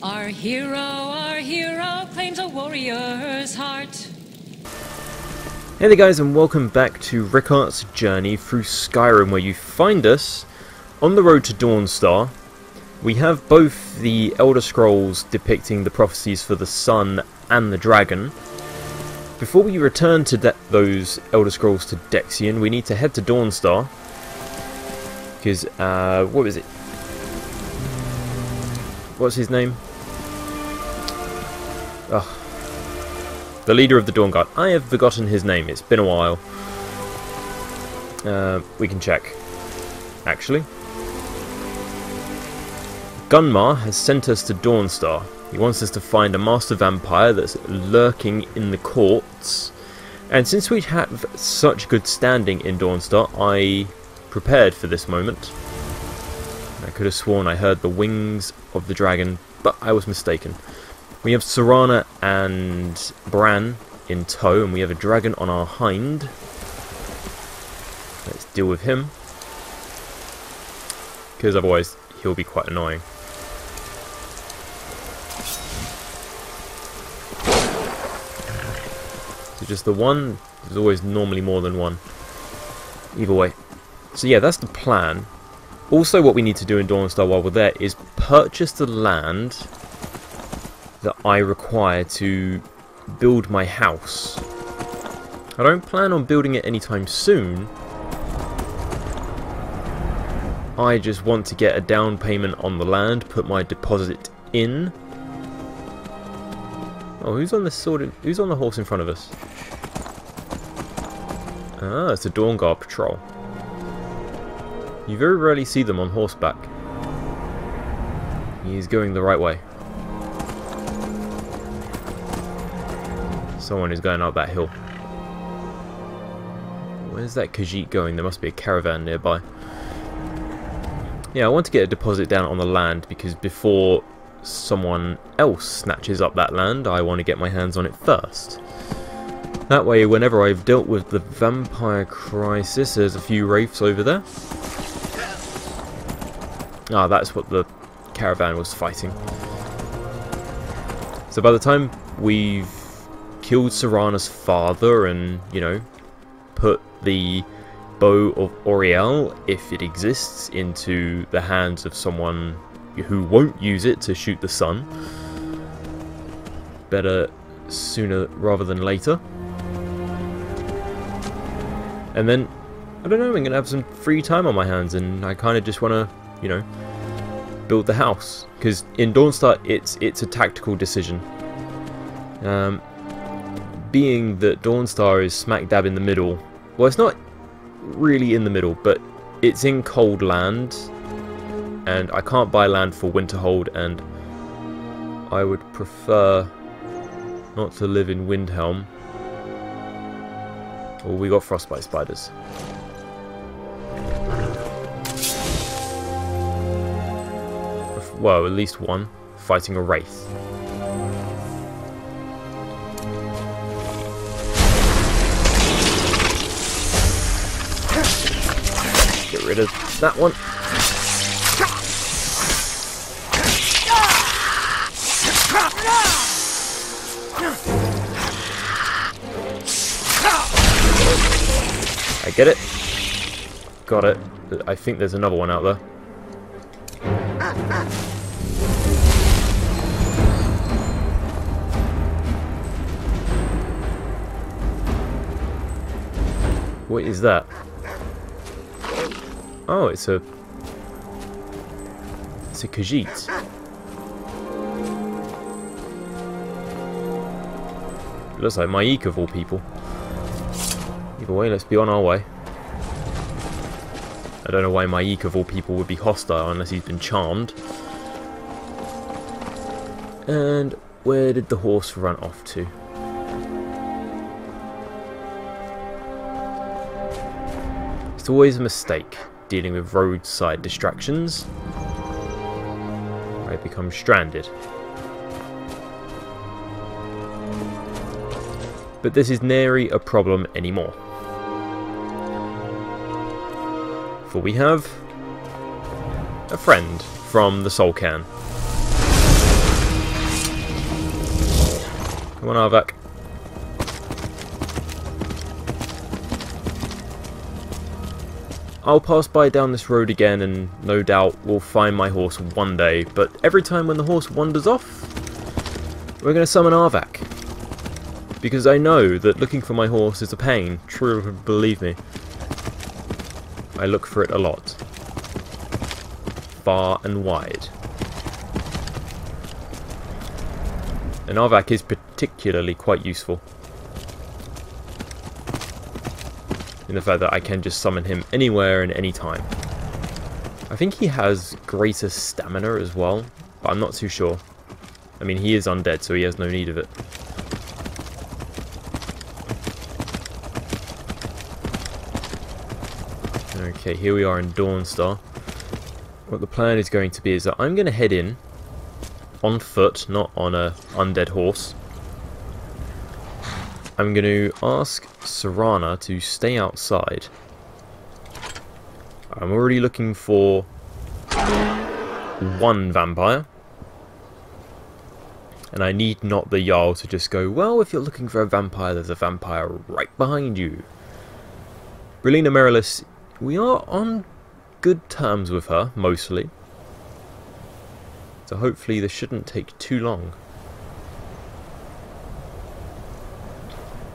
Our hero claims a warrior's heart. Hey there guys, and welcome back to Rickard's journey through Skyrim, where you find us on the road to Dawnstar. We have both the Elder Scrolls depicting the prophecies for the sun and the dragon. Before we return to those Elder Scrolls to Dexion, we need to head to Dawnstar. Because, what is it? What's his name? Ugh. The leader of the Dawn Guard. I have forgotten his name. It's been a while. We can check. Actually. Gunmar has sent us to Dawnstar. He wants us to find a master vampire that's lurking in the courts. And since we have such good standing in Dawnstar, I prepared for this moment. I could have sworn I heard the wings of the dragon, but I was mistaken. We have Serana and Bran in tow, and we have a dragon on our hind. Let's deal with him, because otherwise he'll be quite annoying. So just the one, there's always normally more than one. Either way. So yeah, that's the plan. Also what we need to do in Dawnstar while we're there is purchase the land that I require to build my house. I don't plan on building it anytime soon. I just want to get a down payment on the land, put my deposit in. Oh, who's on the horse in front of us? Ah, it's a Dawn Guard patrol. You very rarely see them on horseback. He's going the right way. Someone is going up that hill. Where's that Khajiit going? There must be a caravan nearby. Yeah, I want to get a deposit down on the land because before someone else snatches up that land, I want to get my hands on it first. That way, whenever I've dealt with the vampire crisis, there's a few wraiths over there. Ah, that's what the caravan was fighting. So by the time we've killed Serana's father and, you know, put the bow of Oriel, if it exists, into the hands of someone who won't use it to shoot the sun, better sooner rather than later. And then, I don't know, I'm going to have some free time on my hands, and I kind of just want to, you know, build the house. Because in Dawnstar, it's a tactical decision. Being that Dawnstar is smack dab in the middle, well, it's not really in the middle, but it's in cold land, and I can't buy land for Winterhold, and I would prefer not to live in Windhelm. Oh, we got frostbite spiders. Well, at least one fighting a wraith. Get rid of that one. I get it. Got it. I think there's another one out there. What is that? Oh, it's a Khajiit. It looks like Maik of all people. Either way, let's be on our way. I don't know why Maik of all people would be hostile unless he's been charmed. And where did the horse run off to? It's always a mistake dealing with roadside distractions. I become stranded. But this is nary a problem anymore. For we have a friend from the Soul Can. Come on, Arvak. I'll pass by down this road again and no doubt we'll find my horse one day, but every time when the horse wanders off, we're going to summon Arvak. Because I know that looking for my horse is a pain, true, believe me. I look for it a lot. Far and wide. And Arvak is particularly quite useful. In the fact that I can just summon him anywhere and any time. I think he has greater stamina as well, but I'm not too sure. I mean, he is undead, so he has no need of it. Okay, here we are in Dawnstar. What the plan is going to be is that I'm going to head in on foot, not on a undead horse. I'm going to ask Serana to stay outside. I'm already looking for one vampire. And I need not the Jarl to just go, well, if you're looking for a vampire, there's a vampire right behind you. Brillina Merilis, we are on good terms with her, mostly. So hopefully this shouldn't take too long.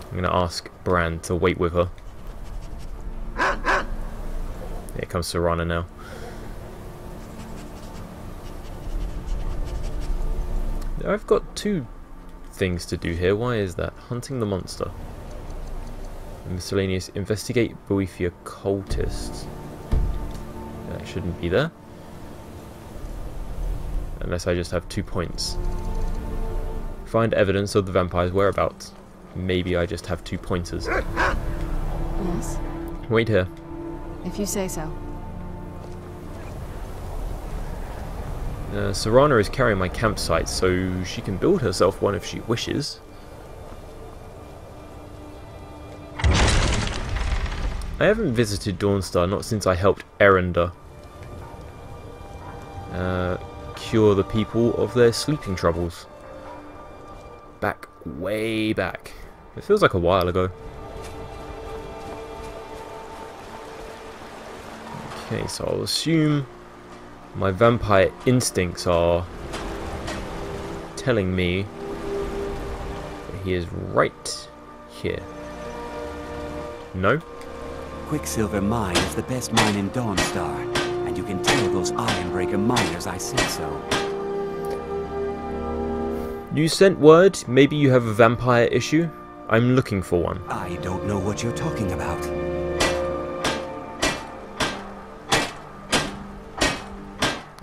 I'm going to ask Bran to wait with her. Here comes Serana now. I've got two things to do here. Why is that? Hunting the monster. Miscellaneous. Investigate Boethia cultists. That shouldn't be there. Unless I just have 2 points. Find evidence of the vampire's whereabouts. Maybe I just have 2 pointers. Yes? Wait here. If you say so. Serana is carrying my campsite, so she can build herself one if she wishes. I haven't visited Dawnstar, not since I helped Erenda cure the people of their sleeping troubles. Back, way back. It feels like a while ago. Okay, so I'll assume my vampire instincts are telling me that he is right here. No? Quicksilver Mine is the best mine in Dawnstar, and you can tell those Ironbreaker miners I said so. You sent word, maybe you have a vampire issue? I'm looking for one. I don't know what you're talking about.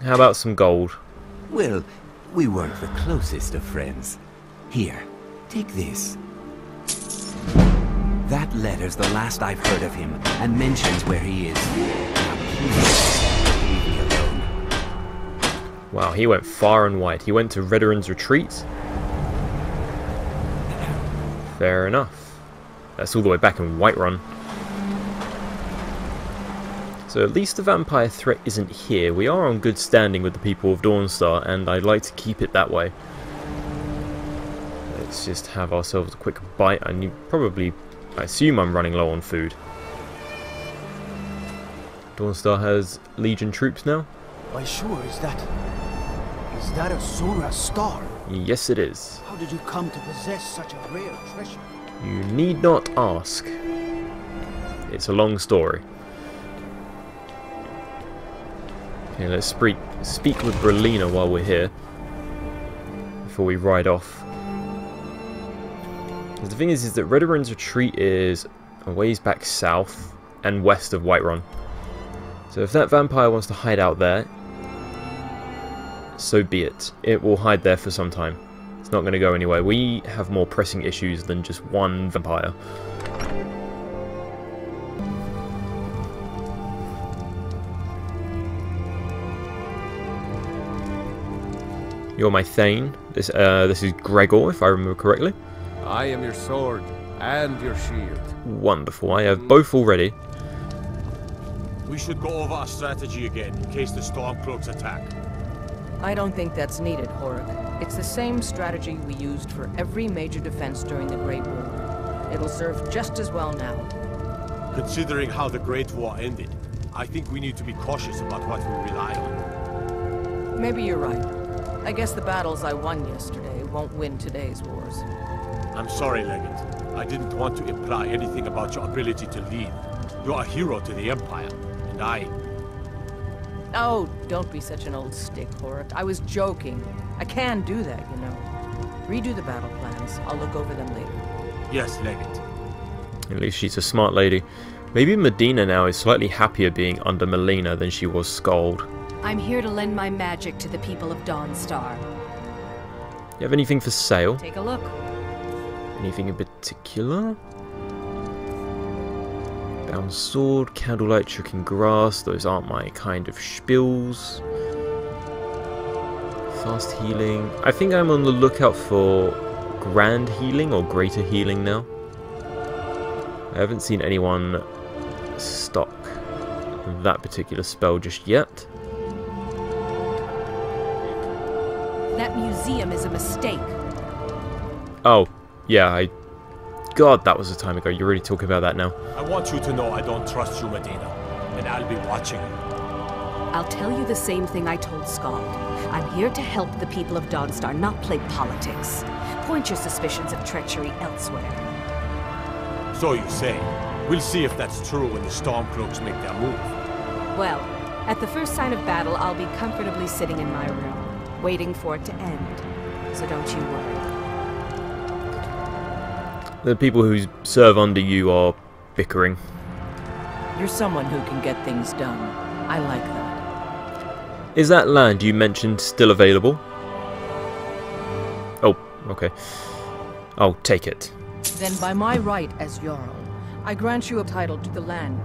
How about some gold? Well, we weren't the closest of friends. Here, take this. That letter's the last I've heard of him, and mentions where he is. Now please, leave me alone. Wow, he went far and wide. He went to Redoran's retreat. Fair enough. That's all the way back in Whiterun. So at least the vampire threat isn't here. We are on good standing with the people of Dawnstar, and I'd like to keep it that way. Let's just have ourselves a quick bite. I assume I'm running low on food. Dawnstar has Legion troops now? Why sure, is that a Sura star? Yes it is. How did you come to possess such a rare treasure? You need not ask. It's a long story. Okay, let's speak with Brillina while we're here, before we ride off. Because the thing is that Redoran's retreat is a ways back south and west of Whiterun. So if that vampire wants to hide out there, so be it. It will hide there for some time. It's not going to go anywhere. We have more pressing issues than just one vampire. You're my Thane. This is Gregor, if I remember correctly. I am your sword and your shield. Wonderful. I have both already. We should go over our strategy again in case the Stormcloaks attack. I don't think that's needed, Horg. It's the same strategy we used for every major defense during the Great War. It'll serve just as well now. Considering how the Great War ended, I think we need to be cautious about what we rely on. Maybe you're right. I guess the battles I won yesterday won't win today's wars. I'm sorry, Legate. I didn't want to imply anything about your ability to lead. You're a hero to the Empire, and I... Oh, don't be such an old stick, Horik. I was joking. I can do that, you know. Redo the battle plans. I'll look over them later. Yes, Legate. At least she's a smart lady. Maybe Medina now is slightly happier being under Melina than she was Skald. I'm here to lend my magic to the people of Dawnstar. You have anything for sale? Take a look. Anything in particular? Bound sword, candlelight, choking grass. Those aren't my kind of spills. Fast healing. I think I'm on the lookout for grand healing or greater healing now. I haven't seen anyone stock that particular spell just yet. That museum is a mistake. Oh, yeah, God, that was a time ago. You're really talking about that now. I want you to know I don't trust you, Medina, and I'll be watching you. I'll tell you the same thing I told Skald. I'm here to help the people of Dawnstar, not play politics. Point your suspicions of treachery elsewhere. So you say. We'll see if that's true when the Stormcloaks make their move. Well, at the first sign of battle, I'll be comfortably sitting in my room, waiting for it to end. So don't you worry. The people who serve under you are bickering. You're someone who can get things done. I like that. Is that land you mentioned still available? Oh, okay. I'll take it. Then by my right as Jarl, I grant you a title to the land.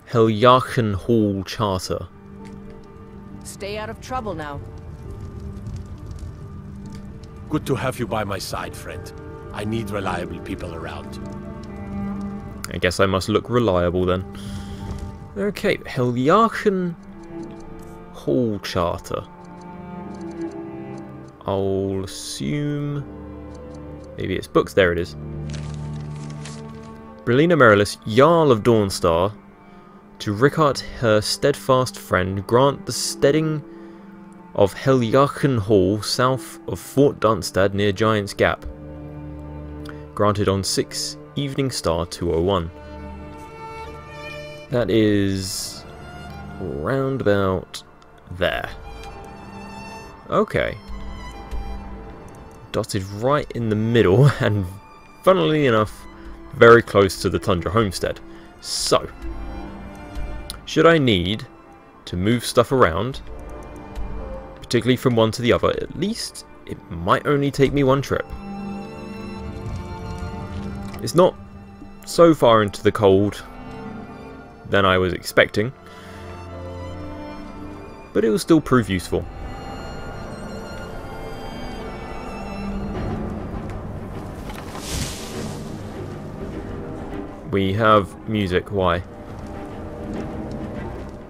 Heljarchen Hall Charter. Stay out of trouble now. Good to have you by my side, friend. I need reliable people around. I guess I must look reliable then. Okay, Heljarchen Hall Charter. I'll assume... maybe it's books. There it is. Brelina Merilis, Jarl of Dawnstar, to Rickard, her steadfast friend, grant the steading of Heljarchen Hall south of Fort Dunstad near Giant's Gap. Granted on 6 Evening Star 201. That is round about there. Okay. Dotted right in the middle and funnily enough very close to the Tundra homestead. So, should I need to move stuff around, particularly from one to the other, at least it might only take me one trip. It's not so far into the cold than I was expecting, but it will still prove useful. We have music, why?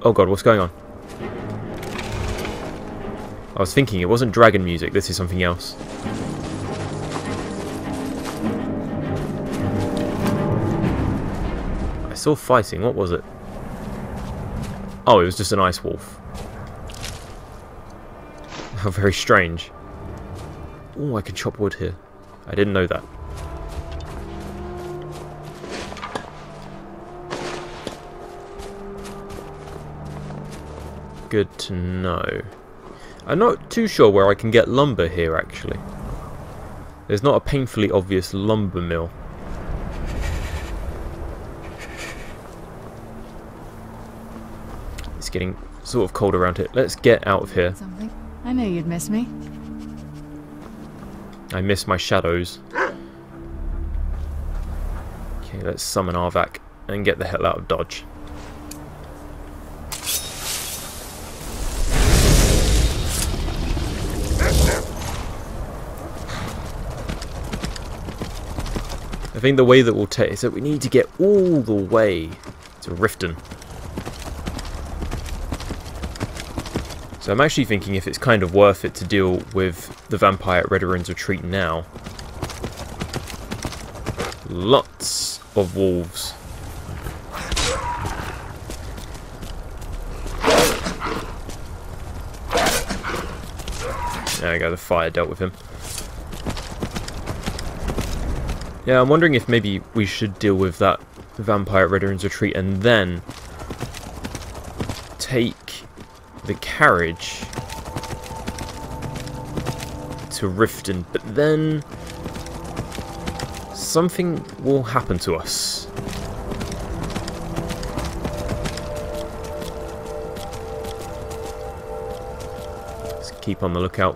Oh god, what's going on? I was thinking it wasn't dragon music, this is something else. I saw fighting, what was it? Oh, it was just an ice wolf. How very strange. Oh, I can chop wood here. I didn't know that. Good to know. I'm not too sure where I can get lumber here, actually. There's not a painfully obvious lumber mill. It's getting sort of cold around here. Let's get out of here. Something? I knew you'd miss me. I miss my shadows. Okay, let's summon Arvak and get the hell out of Dodge. I think the way that we'll take is that we need to get all the way to Riften. So I'm actually thinking if it's kind of worth it to deal with the vampire at Red Ruin's Retreat now. Lots of wolves. There we go, the fire dealt with him. Yeah, I'm wondering if maybe we should deal with that vampire at Red Ruin's Retreat and then take the carriage to Riften, but then something will happen to us. Let's keep on the lookout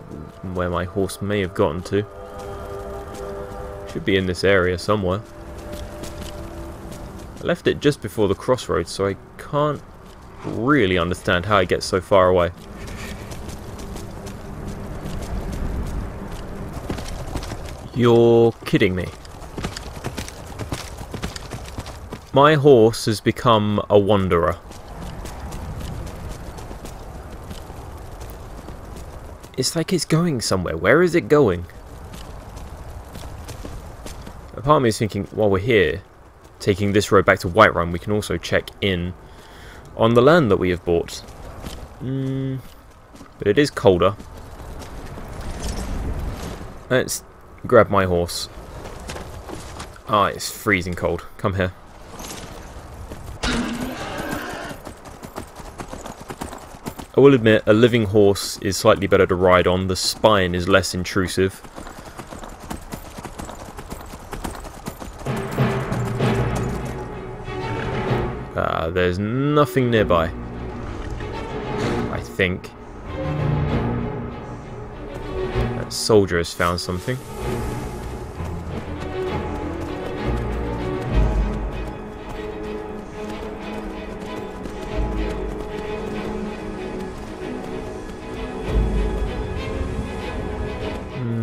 where my horse may have gotten to. Should be in this area somewhere. I left it just before the crossroads, so I can't really understand how it gets so far away. You're kidding me. My horse has become a wanderer. It's like it's going somewhere. Where is it going? A part of me is thinking, while we're here, taking this road back to Whiterun, we can also check in on the land that we have bought. But it is colder. Let's grab my horse. Ah, it's freezing cold. Come here. I will admit, a living horse is slightly better to ride on. The spine is less intrusive. There's nothing nearby, I think. That soldier has found something.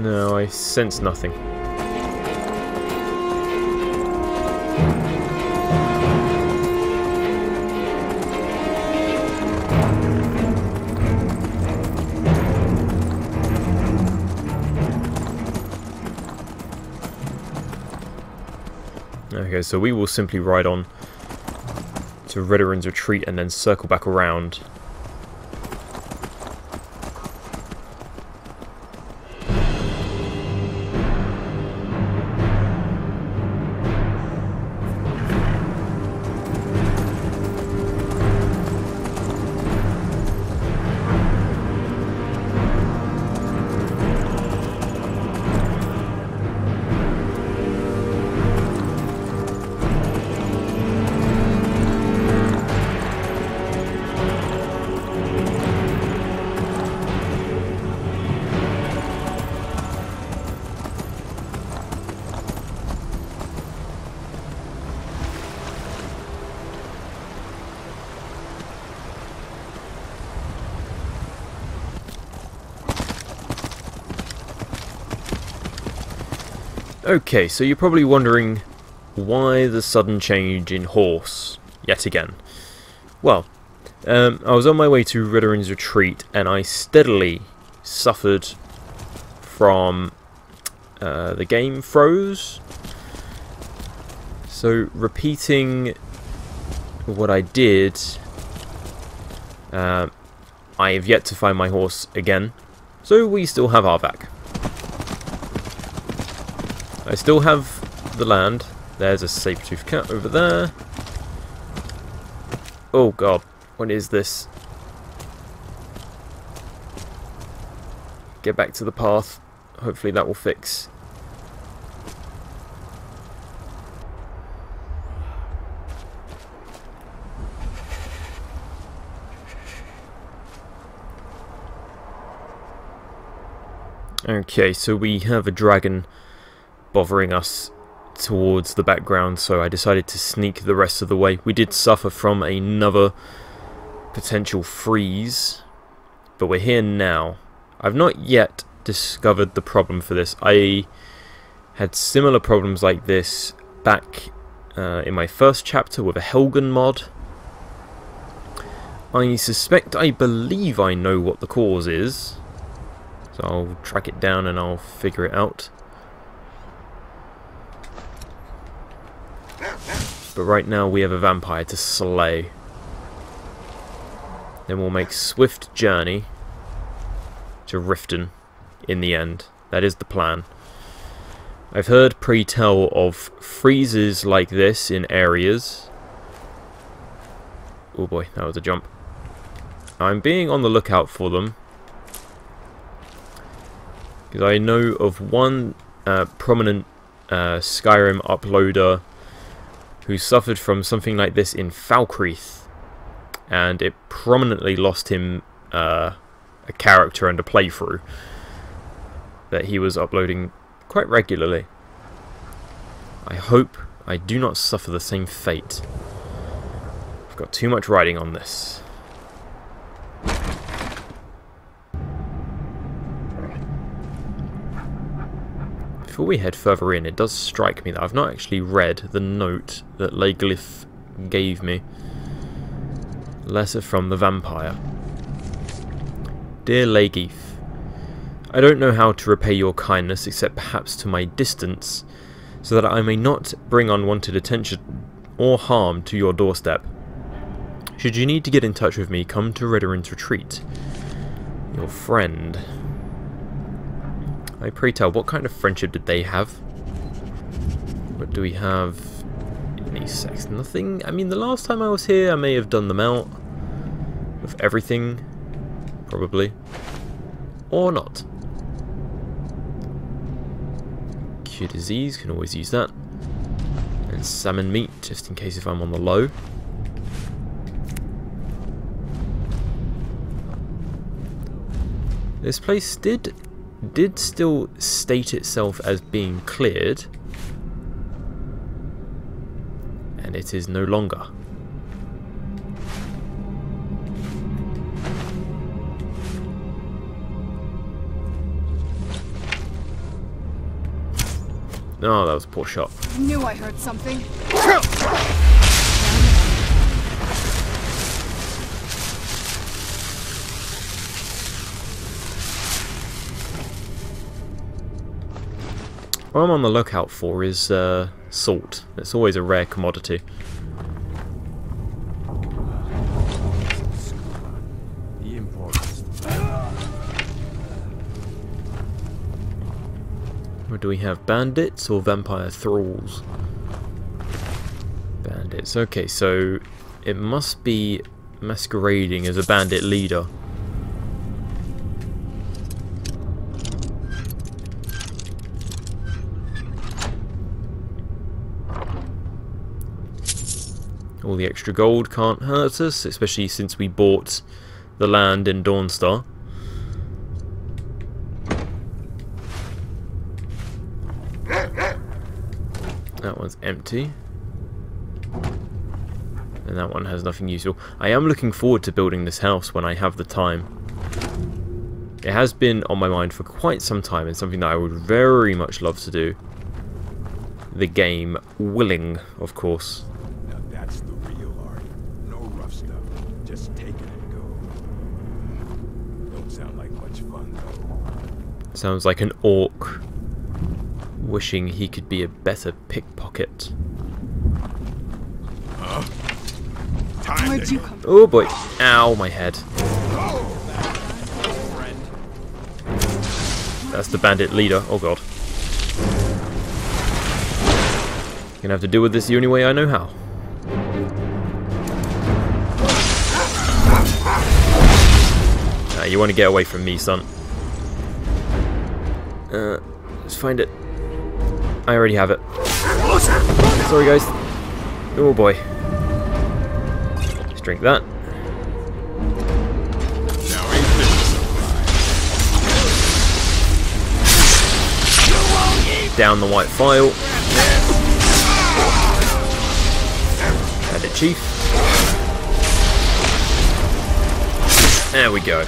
No, I sense nothing. Okay, so we will simply ride on to Red Ruin's Retreat and then circle back around. Okay, so you're probably wondering why the sudden change in horse yet again. Well, I was on my way to Red Ruin's Retreat and I steadily suffered from the game froze. So repeating what I did, I have yet to find my horse again, so we still have our back. I still have the land. There's a saber-toothed cat over there. Oh god, what is this? Get back to the path. Hopefully that will fix. Okay, so we have a dragon bothering us towards the background, so I decided to sneak the rest of the way. We did suffer from another potential freeze, but we're here now. I've not yet discovered the problem for this. I had similar problems like this back in my first chapter with a Helgen mod. I believe I know what the cause is. So I'll track it down and I'll figure it out. But right now we have a vampire to slay. Then we'll make swift journey to Riften in the end. That is the plan. I've heard pre-tell of freezes like this in areas. Oh boy, that was a jump. I'm being on the lookout for them, because I know of one prominent Skyrim uploader who suffered from something like this in Falkreath, and it prominently lost him a character and a playthrough that he was uploading quite regularly. I hope I do not suffer the same fate. I've got too much riding on this. Before we head further in, it does strike me that I've not actually read the note that Leighlif gave me. Letter from the vampire. Dear Leighlif, I don't know how to repay your kindness except perhaps to my distance, so that I may not bring unwanted attention or harm to your doorstep. Should you need to get in touch with me, come to Ridderen's retreat. Your friend. I pray tell, what kind of friendship did they have? What do we have in these sects? Nothing. I mean, the last time I was here, I may have done them out of everything, probably, or not. Cure disease, can always use that. And salmon meat, just in case if I'm on the low. This place did still state itself as being cleared, and it is no longer. Oh, that was a poor shot. I knew I heard something. What I'm on the lookout for is salt. It's always a rare commodity. What do we have? Bandits or vampire thralls? Bandits. Okay, so it must be masquerading as a bandit leader. All the extra gold can't hurt us, especially since we bought the land in Dawnstar. That one's empty. And that one has nothing useful. I am looking forward to building this house when I have the time. It has been on my mind for quite some time and something that I would very much love to do. The game willing, of course. That's the real art. No rough stuff. Just take it and go. Don't sound like much fun, though. Sounds like an orc wishing he could be a better pickpocket. Where'd you come from? Oh boy. Ow, my head. That's the bandit leader. Oh god. Gonna have to deal with this the only way I know how. You want to get away from me, son. Let's find it. I already have it. Sorry, guys. Oh boy. Let's drink that. Down the white file. Bandit chief. There we go.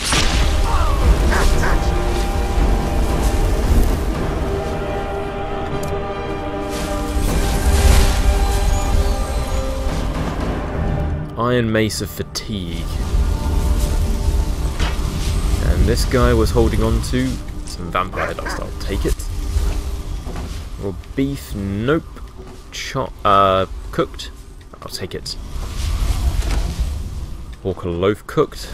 Iron Mace of Fatigue. And this guy was holding on to some vampire dust. I'll take it. Or beef, nope. Cooked, I'll take it. Walker loaf cooked.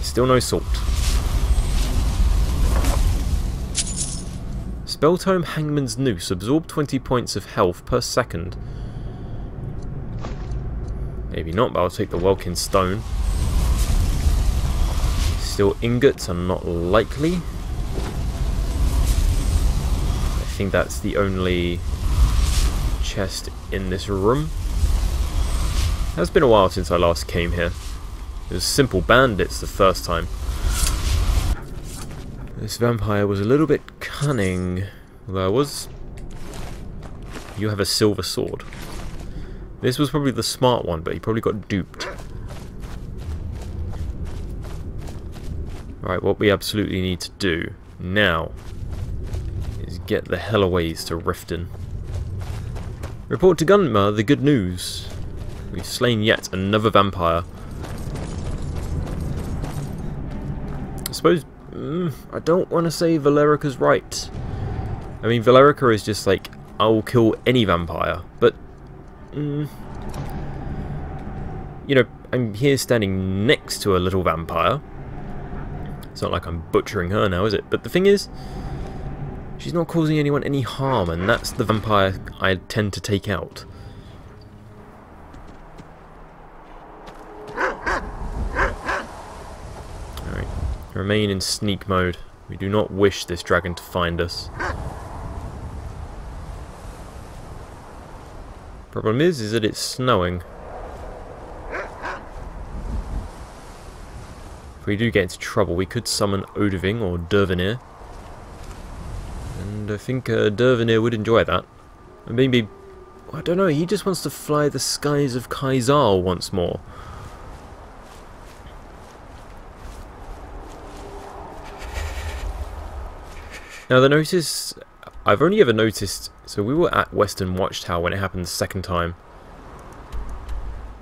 Still no salt. Spell tome Hangman's Noose. Absorb 20 points of health per second. Maybe not, but I'll take the Welkin Stone. Still ingots are not likely. I think that's the only chest in this room. It has been a while since I last came here. It was simple bandits the first time. This vampire was a little bit cunning. Although I was... You have a silver sword. This was probably the smart one, but he probably got duped. Right, what we absolutely need to do now is get the hell away to Riften. Report to Gunma the good news. We've slain yet another vampire. I suppose... I don't want to say Valerica's right. I mean, Valerica is just like, I will kill any vampire. But... you know, I'm here standing next to a little vampire. It's not like I'm butchering her now, is it? But the thing is, she's not causing anyone any harm, and that's the vampire I tend to take out. Alright, remain in sneak mode. We do not wish this dragon to find us. Problem is that it's snowing. If we do get into trouble, we could summon Odoving or Dervenir. And I think Dervenir would enjoy that. And maybe, I don't know, he just wants to fly the skies of Kaizal once more. Now the notice, I've only ever noticed, so we were at Western Watchtower when it happened the second time.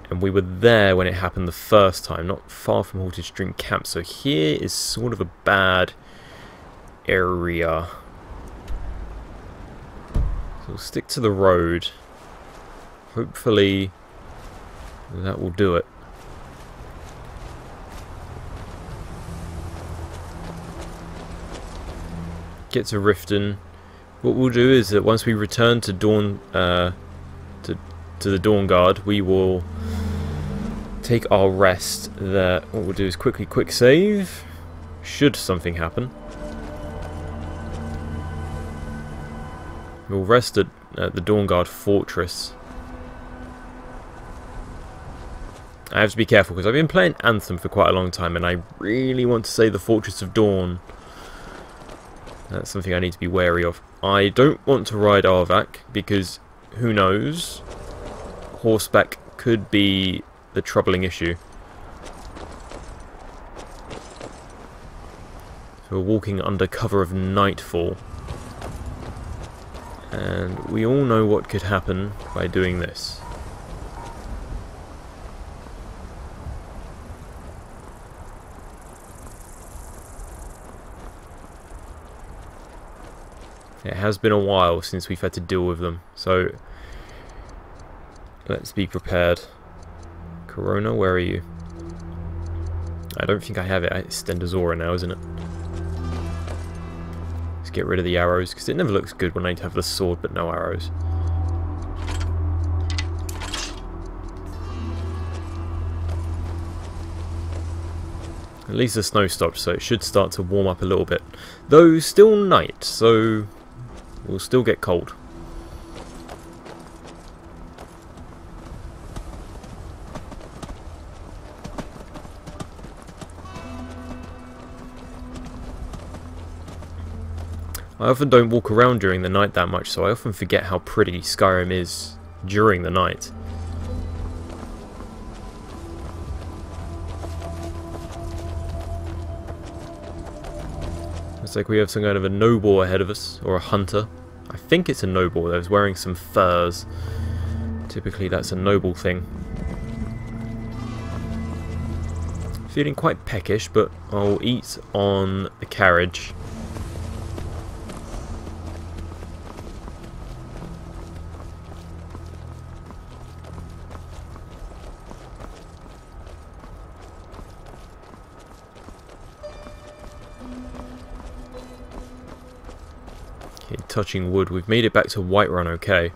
And we were there when it happened the first time, not far from Halted String Camp. So here is sort of a bad area. So we'll stick to the road. Hopefully that will do it. Get to Riften. What we'll do is that once we return to Dawn, to the Dawn Guard, we will take our rest there. What we'll do is quick save, should something happen. We'll rest at the Dawn Guard Fortress. I have to be careful because I've been playing Anthem for quite a long time and I really want to say the Fortress of Dawn. That's something I need to be wary of. I don't want to ride Arvak because who knows? Horseback could be the troubling issue. So we're walking under cover of nightfall. And we all know what could happen by doing this. It has been a while since we've had to deal with them, so let's be prepared. Corona, where are you? I don't think I have it. It's Stendazora now, isn't it? Let's get rid of the arrows, because it never looks good when I have the sword but no arrows. At least the snow stopped, so it should start to warm up a little bit. Though still night, so we'll still get cold. I often don't walk around during the night that much, so I often forget how pretty Skyrim is during the night. Looks like we have some kind of a noble ahead of us, or a hunter. I think it's a noble, that was wearing some furs. Typically that's a noble thing. Feeling quite peckish, but I'll eat on the carriage. Okay, touching wood. We've made it back to Whiterun okay.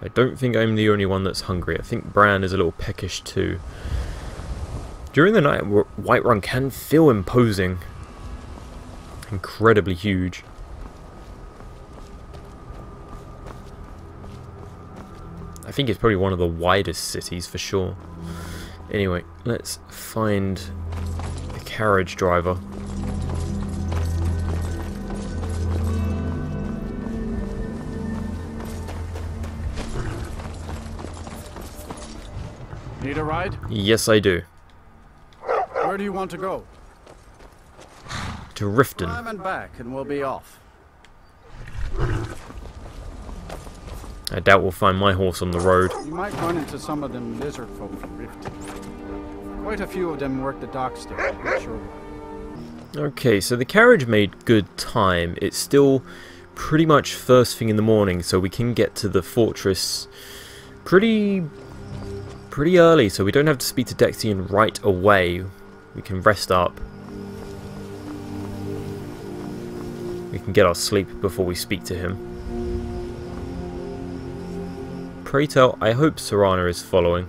I don't think I'm the only one that's hungry. I think Bran is a little peckish too. During the night, Whiterun can feel imposing. Incredibly huge. I think it's probably one of the widest cities for sure. Anyway, let's find the carriage driver. Need a ride? Yes, I do. Where do you want to go? To Riften. Drive and back and we'll be off. I doubt we'll find my horse on the road. You might run into some of them lizard folk from Riften. Quite a few of them work the docks there, I'm sure. Okay, so the carriage made good time. It's still pretty much first thing in the morning, so we can get to the fortress pretty early, so we don't have to speak to Dexian right away. We can rest up. We can get our sleep before we speak to him. Pray tell, I hope Serana is following.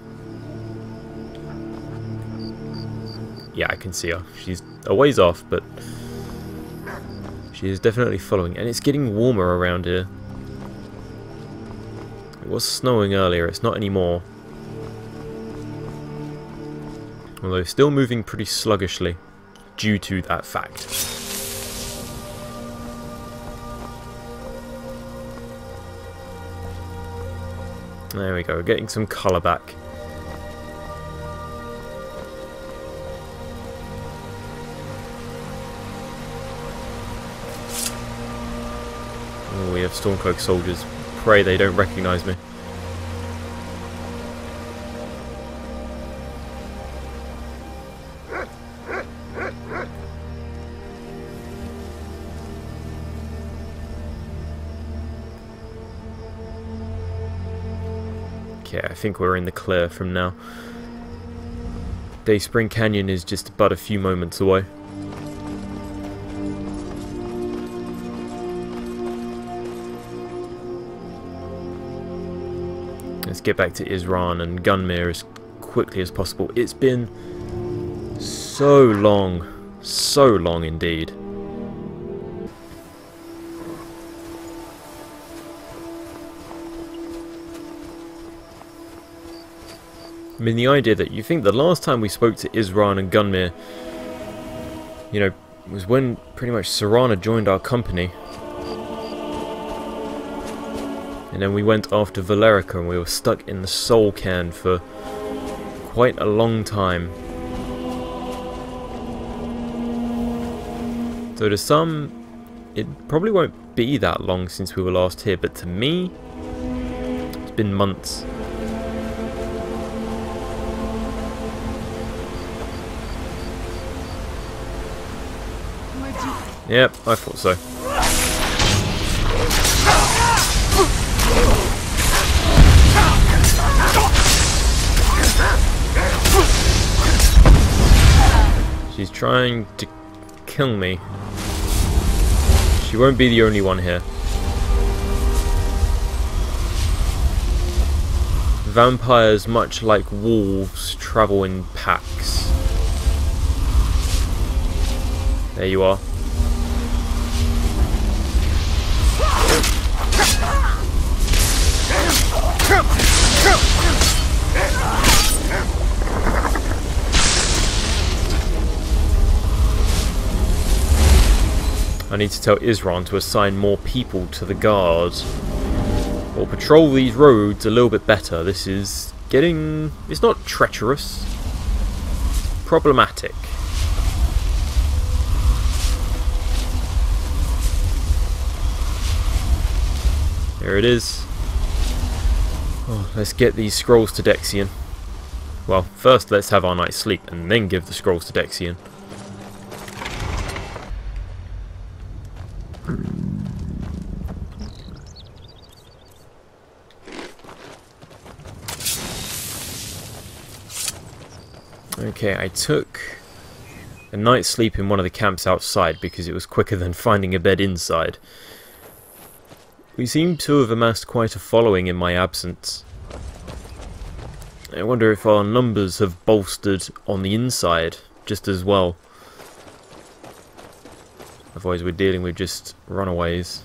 Yeah, I can see her. She's a ways off, but she is definitely following. And it's getting warmer around here. It was snowing earlier, it's not anymore. Although still moving pretty sluggishly due to that fact. There we go, getting some colour back. Oh, we have Stormcloak soldiers. Pray they don't recognise me. Okay, I think we're in the clear from now. Dayspring Canyon is just but a few moments away. Let's get back to Isran and Gunmere as quickly as possible. It's been so long indeed. I mean, the idea that you think the last time we spoke to Isran and Gunmere, you know, was when pretty much Serana joined our company. And then we went after Valerica and we were stuck in the Soul Cairn for quite a long time. So to some, it probably won't be that long since we were last here, but to me, it's been months. Yep, I thought so. She's trying to kill me. She won't be the only one here. Vampires, much like wolves, travel in packs. There you are. I need to tell Isran to assign more people to the guards. Or patrol these roads a little bit better. This is getting... it's not treacherous. Problematic. There it is. Oh, let's get these scrolls to Dexian. Well, first let's have our night's sleep and then give the scrolls to Dexian. Okay, I took a night's sleep in one of the camps outside because it was quicker than finding a bed inside. We seem to have amassed quite a following in my absence. I wonder if our numbers have bolstered on the inside just as well. Otherwise we're dealing with just runaways.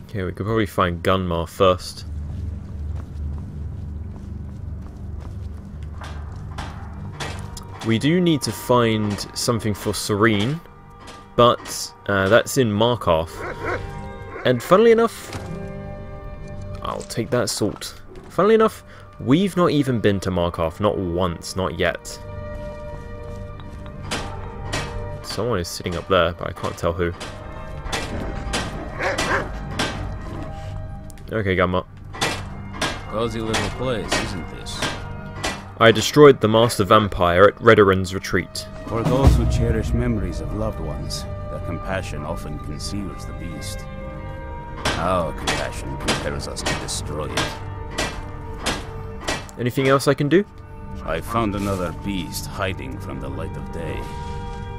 Okay, we could probably find Gunmar first. We do need to find something for Serene, but that's in Markarth. And funnily enough, I'll take that salt. Funnily enough, we've not even been to Markarth, not once, not yet. Someone is sitting up there, but I can't tell who. Okay, Gunmar. Cozy little place, isn't this? I destroyed the Master Vampire at Redoran's retreat. For those who cherish memories of loved ones, their compassion often conceals the beast. Our compassion compels us to destroy it. Anything else I can do? I found another beast hiding from the light of day.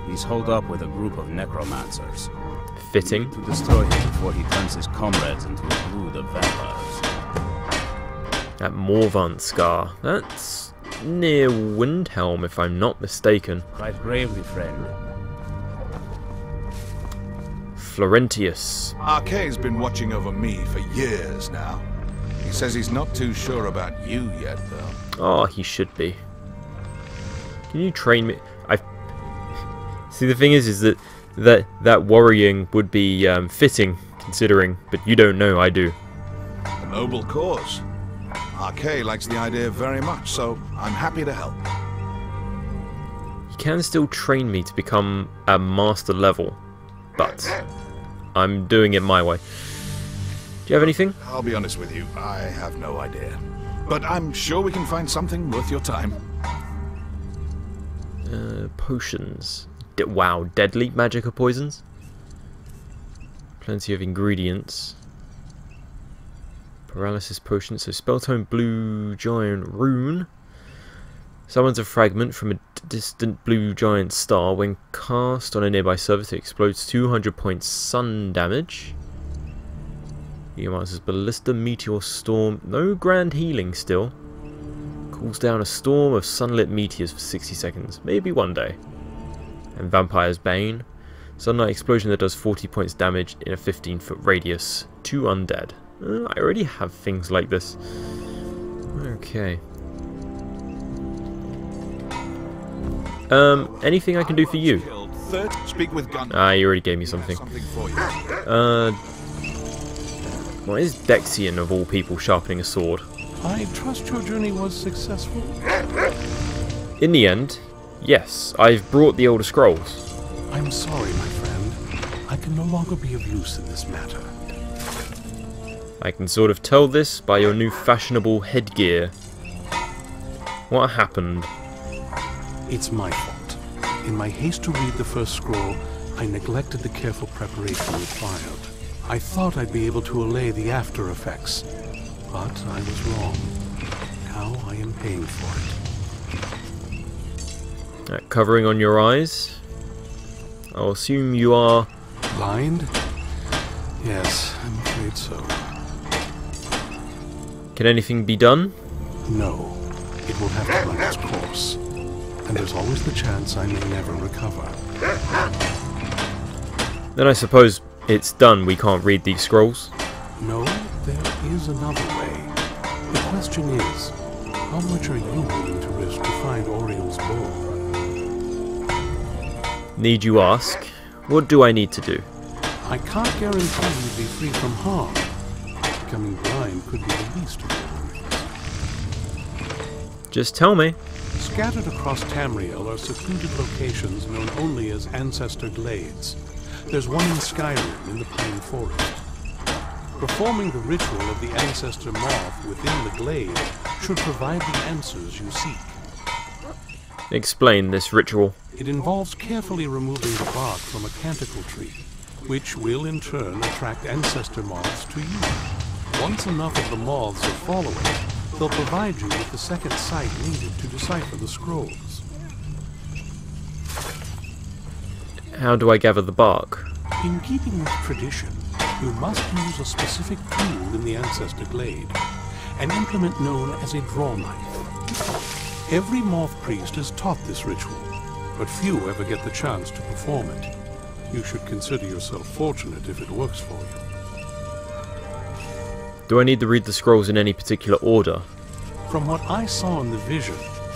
He's holed up with a group of necromancers. Fitting. To destroy him before he turns his comrades into a brood of vampires. At Morvanskar. That's near Windhelm, if I'm not mistaken. Fight bravely, friend. Florentius. Arkay's been watching over me for years now. He says he's not too sure about you yet, though. Oh, he should be. Can you train me? See, the thing is that worrying would be fitting, considering, but you don't know, I do. A noble cause. Arkay likes the idea very much, so I'm happy to help. You can still train me to become a master level, but I'm doing it my way. Do you have anything? I'll be honest with you, I have no idea. But I'm sure we can find something worth your time. Potions. Wow, deadly magic or poisons? Plenty of ingredients. Paralysis potion, so Spelltone Blue Giant Rune. Summons a fragment from a distant blue giant star. When cast on a nearby surface, it explodes 200 points sun damage. Geomancer's Ballista, Meteor Storm. No grand healing still. Cools down a storm of sunlit meteors for 60 seconds. Maybe one day. And Vampire's Bane. Sunlight explosion that does 40 points damage in a 15-foot radius. 2 undead. I already have things like this. Okay. Anything I can do for you? Speak with Gun. You already gave me something. Why is Dexian of all people sharpening a sword? I trust your journey was successful. In the end, yes, I've brought the Elder Scrolls. I'm sorry, my friend. I can no longer be of use in this matter. I can sort of tell this by your new fashionable headgear. What happened? It's my fault. In my haste to read the first scroll, I neglected the careful preparation required. I thought I'd be able to allay the after effects, but I was wrong. Now I am paying for it. Covering on your eyes? I'll assume you are... Blind? Yes, I'm afraid so. Can anything be done? No. It will have to run its course. And there's always the chance I may never recover. Then I suppose it's done, we can't read these scrolls? No, there is another way. The question is, how much are you willing to risk to find Oriel's bow? Need you ask? What do I need to do? I can't guarantee you'd be free from harm. Becoming blind could be the least of your worries. Just tell me. Scattered across Tamriel are secluded locations known only as Ancestor Glades. There's one in Skyrim in the Pine Forest. Performing the ritual of the ancestor moth within the glade should provide the answers you seek. Explain this ritual. It involves carefully removing the bark from a canticle tree, which will in turn attract ancestor moths to you. Once enough of the moths are following, they'll provide you with the second sight needed to decipher the scrolls. How do I gather the bark? In keeping with tradition, you must use a specific tool in the ancestor glade, an implement known as a draw knife. Every moth priest is taught this ritual, but few ever get the chance to perform it. You should consider yourself fortunate if it works for you. Do I need to read the scrolls in any particular order? From what I saw in the vision,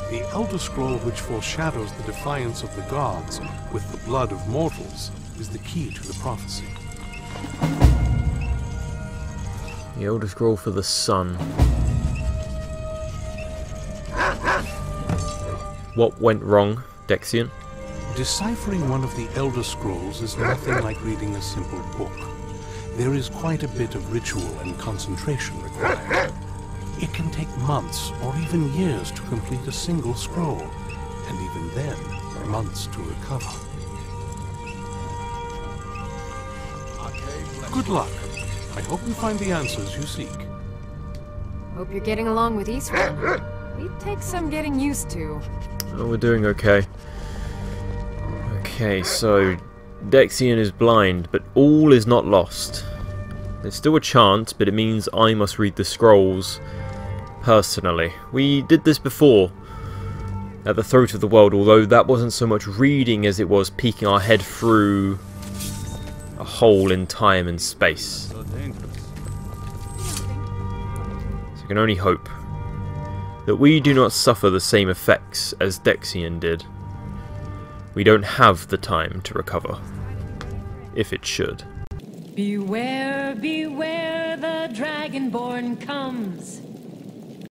the Elder Scroll which foreshadows the defiance of the gods with the blood of mortals is the key to the prophecy. The Elder Scroll for the Sun. What went wrong, Dexian? Deciphering one of the Elder Scrolls is nothing like reading a simple book. There is quite a bit of ritual and concentration required. It can take months or even years to complete a single scroll, and even then, months to recover. Good luck. I hope you find the answers you seek. Hope you're getting along with Eastwood. It takes some getting used to. Oh, we're doing okay. Okay, so Dexian is blind, but all is not lost. There's still a chance, but it means I must read the scrolls personally. We did this before at the Throat of the World, although that wasn't so much reading as it was peeking our head through a hole in time and space. So I can only hope that we do not suffer the same effects as Dexian did. We don't have the time to recover, if it should. Beware, beware, the Dragonborn comes.